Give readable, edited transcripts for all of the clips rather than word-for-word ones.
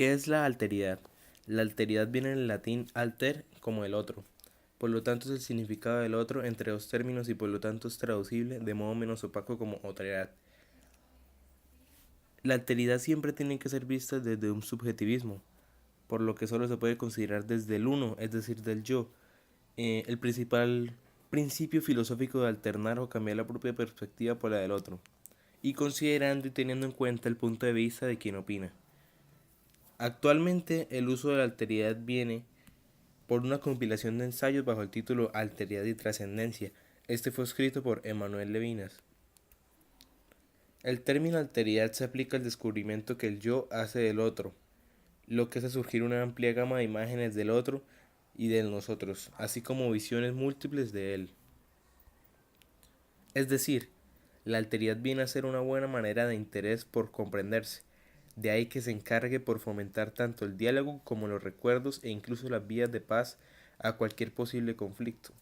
¿Qué es la alteridad? La alteridad viene del latín alter, como el otro. Por lo tanto es el significado del otro entre dos términos y por lo tanto es traducible de modo menos opaco como otredad. La alteridad siempre tiene que ser vista desde un subjetivismo, por lo que solo se puede considerar desde el uno, es decir, del yo. El principal principio filosófico de alternar o cambiar la propia perspectiva por la del otro, y considerando y teniendo en cuenta el punto de vista de quien opina. Actualmente el uso de la alteridad viene por una compilación de ensayos bajo el título Alteridad y Trascendencia. Este fue escrito por Emmanuel Levinas. El término alteridad se aplica al descubrimiento que el yo hace del otro, lo que hace surgir una amplia gama de imágenes del otro y de nosotros, así como visiones múltiples de él. Es decir, la alteridad viene a ser una buena manera de interés por comprenderse, de ahí que se encargue por fomentar tanto el diálogo como los recuerdos e incluso las vías de paz a cualquier posible conflicto.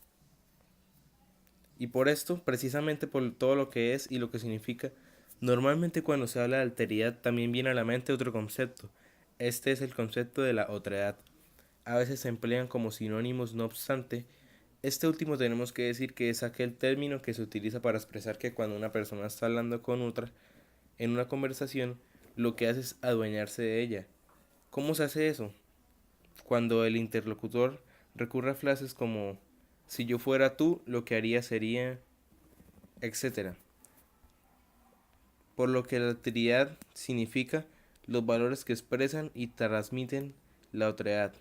Y por esto, precisamente por todo lo que es y lo que significa, normalmente cuando se habla de alteridad también viene a la mente otro concepto. Este es el concepto de la otredad. A veces se emplean como sinónimos, no obstante, este último tenemos que decir que es aquel término que se utiliza para expresar que cuando una persona está hablando con otra en una conversación, lo que hace es adueñarse de ella. ¿Cómo se hace eso? Cuando el interlocutor recurre a frases como si yo fuera tú, lo que haría sería, etcétera. Por lo que la alteridad significa los valores que expresan y transmiten la otredad,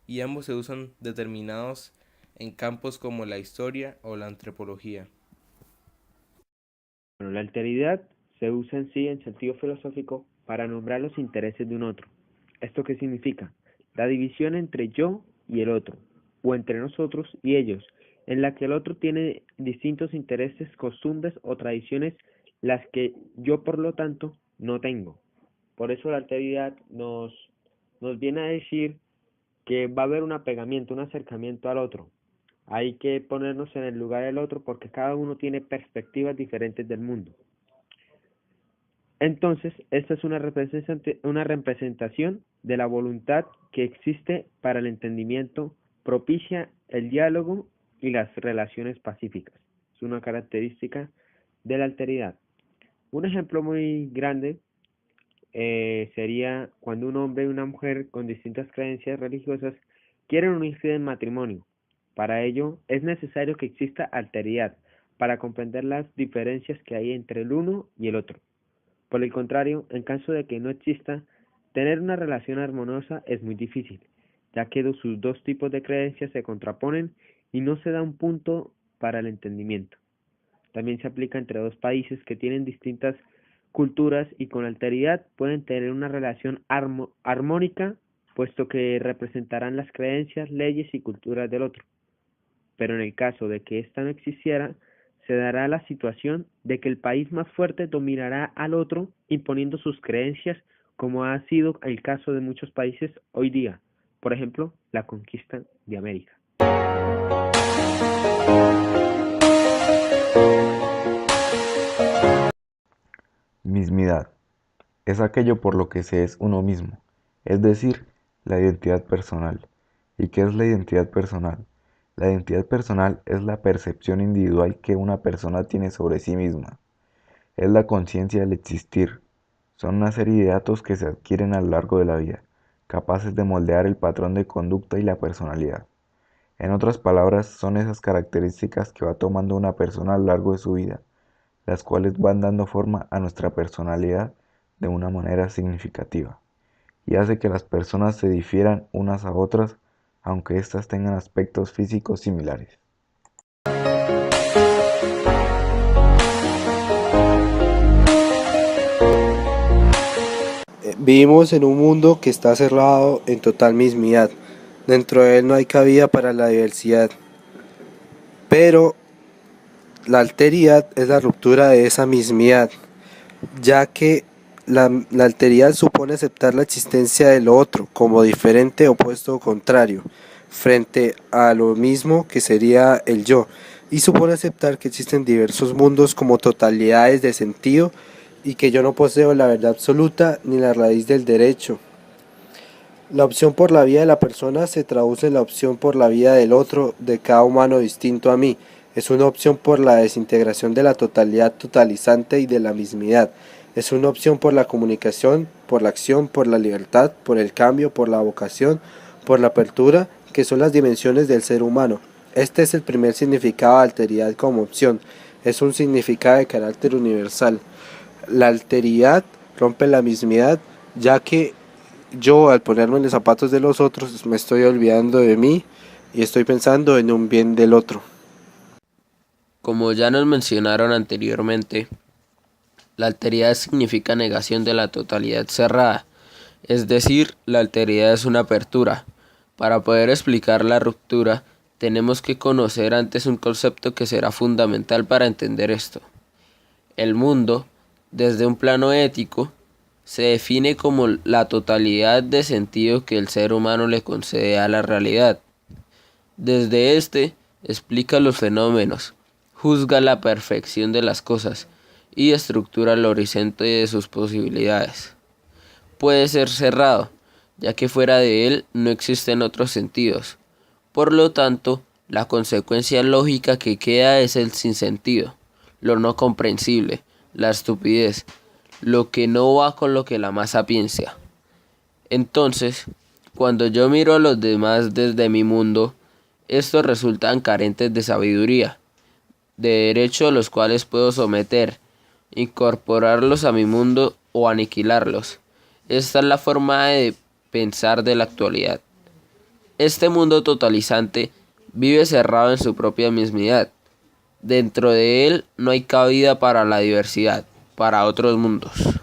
y ambos se usan determinados en campos como la historia o la antropología. Bueno, la alteridad se usa en sí en sentido filosófico para nombrar los intereses de un otro. ¿Esto qué significa? La división entre yo y el otro, o entre nosotros y ellos, en la que el otro tiene distintos intereses, costumbres o tradiciones, las que yo por lo tanto no tengo. Por eso la alteridad nos viene a decir que va a haber un apegamiento, un acercamiento al otro. Hay que ponernos en el lugar del otro porque cada uno tiene perspectivas diferentes del mundo. Entonces, esta es una representación de la voluntad que existe para el entendimiento, propicia el diálogo y las relaciones pacíficas. Es una característica de la alteridad. Un ejemplo muy grande sería cuando un hombre y una mujer con distintas creencias religiosas quieren unirse en matrimonio. Para ello es necesario que exista alteridad para comprender las diferencias que hay entre el uno y el otro. Por el contrario, en caso de que no exista, tener una relación armoniosa es muy difícil, ya que sus dos tipos de creencias se contraponen y no se da un punto para el entendimiento. También se aplica entre dos países que tienen distintas culturas y con alteridad pueden tener una relación armónica, puesto que representarán las creencias, leyes y culturas del otro. Pero en el caso de que ésta no existiera, se dará la situación de que el país más fuerte dominará al otro imponiendo sus creencias, como ha sido el caso de muchos países hoy día, por ejemplo, la conquista de América. Mismidad es aquello por lo que se es uno mismo, es decir, la identidad personal. ¿Y qué es la identidad personal? La identidad personal es la percepción individual que una persona tiene sobre sí misma. Es la conciencia del existir. Son una serie de datos que se adquieren a lo largo de la vida, capaces de moldear el patrón de conducta y la personalidad. En otras palabras, son esas características que va tomando una persona a lo largo de su vida, las cuales van dando forma a nuestra personalidad de una manera significativa, y hace que las personas se difieran unas a otras, aunque éstas tengan aspectos físicos similares. Vivimos en un mundo que está cerrado en total mismidad. Dentro de él no hay cabida para la diversidad. Pero la alteridad es la ruptura de esa mismidad, ya que la alteridad supone aceptar la existencia de lo otro como diferente, opuesto o contrario, frente a lo mismo que sería el yo, y supone aceptar que existen diversos mundos como totalidades de sentido y que yo no poseo la verdad absoluta ni la raíz del derecho. La opción por la vida de la persona se traduce en la opción por la vida del otro, de cada humano distinto a mí. Es una opción por la desintegración de la totalidad totalizante y de la mismidad. Es una opción por la comunicación, por la acción, por la libertad, por el cambio, por la vocación, por la apertura, que son las dimensiones del ser humano. Este es el primer significado de alteridad como opción. Es un significado de carácter universal. La alteridad rompe la mismidad, ya que yo, al ponerme en los zapatos de los otros, me estoy olvidando de mí y estoy pensando en un bien del otro. Como ya nos mencionaron anteriormente, la alteridad significa negación de la totalidad cerrada, es decir, la alteridad es una apertura. Para poder explicar la ruptura, tenemos que conocer antes un concepto que será fundamental para entender esto. El mundo, desde un plano ético, se define como la totalidad de sentido que el ser humano le concede a la realidad. Desde este, explica los fenómenos, juzga la perfección de las cosas y estructura el horizonte de sus posibilidades. Puede ser cerrado, ya que fuera de él no existen otros sentidos. Por lo tanto, la consecuencia lógica que queda es el sinsentido, lo no comprensible, la estupidez, lo que no va con lo que la masa piensa. Entonces, cuando yo miro a los demás desde mi mundo, estos resultan carentes de sabiduría, de derechos a los cuales puedo someter, incorporarlos a mi mundo o aniquilarlos. Esta es la forma de pensar de la actualidad. Este mundo totalizante vive cerrado en su propia mismidad. Dentro de él no hay cabida para la diversidad, para otros mundos.